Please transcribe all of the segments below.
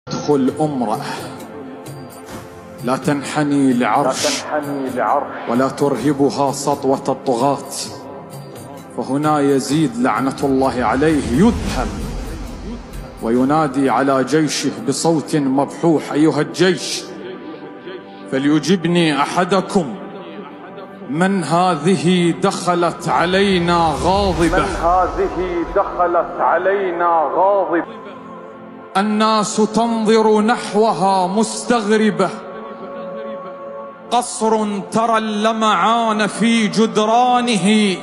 ادخل امرأة لا تنحني لعرش ولا ترهبها سطوة الطغاة، فهنا يزيد لعنة الله عليه يذهل وينادي على جيشه بصوت مبحوح: أيها الجيش فليجبني أحدكم، من هذه دخلت علينا غاضبة، الناس تنظر نحوها مستغربة، قصر ترى اللمعان في جدرانه،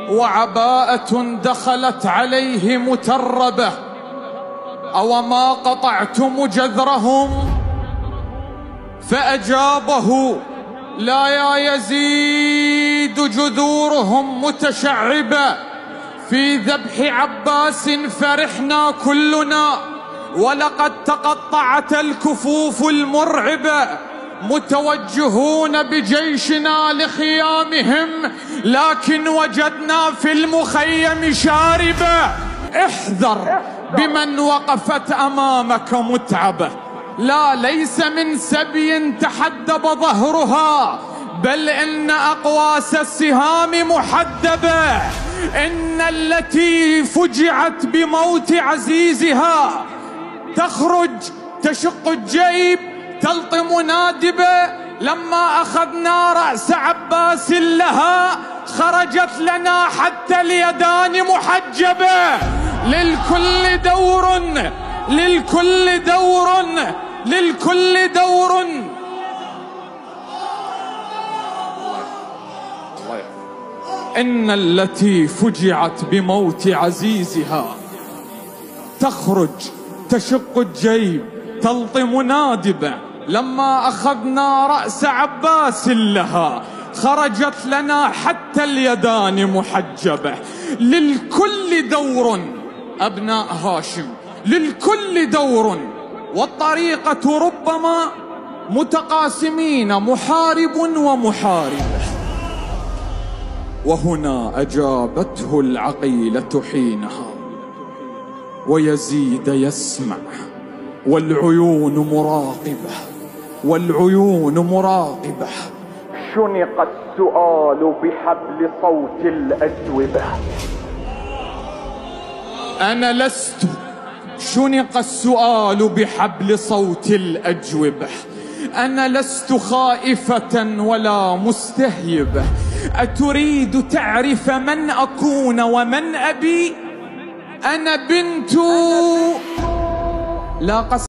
وعباءة دخلت عليه متربة، أوما قطعتم جذرهم؟ فأجابه: لا يا يزيد، جذورهم متشعبة، في ذبح عباس فرحنا كلنا، ولقد تقطعت الكفوف المرعبة، متوجهون بجيشنا لخيامهم، لكن وجدنا في المخيم شاربة، احذر بمن وقفت أمامك متعبة، لا ليس من سبي تحدب ظهرها، بل إن أقواس السهام محدبة، إن التي فجعت بموت عزيزها تخرج تشق الجيب تلطم نادبة، لما أخذنا رأس عباس لها خرجت لنا حتى اليدان محجبة، للكل دور للكل دور للكل دور. إن التي فجعت بموت عزيزها تخرج تشق الجيب تلطم نادبة، لما أخذنا رأس عباس لها خرجت لنا حتى اليدان محجبة، للكل دور أبناء هاشم، للكل دور، والطريقة ربما متقاسمين، محارب ومحاربة. وهنا أجابته العقيلة حينها: ويزيد يسمع والعيون مراقبة، والعيون مراقبة. شنق السؤال بحبل صوت الأجوبة. أنا لست شنق السؤال بحبل صوت الأجوبة، أنا لست خائفة ولا مستهيبة، أتريد تعرف من أكون ومن أبي؟ أنا بنت لا قص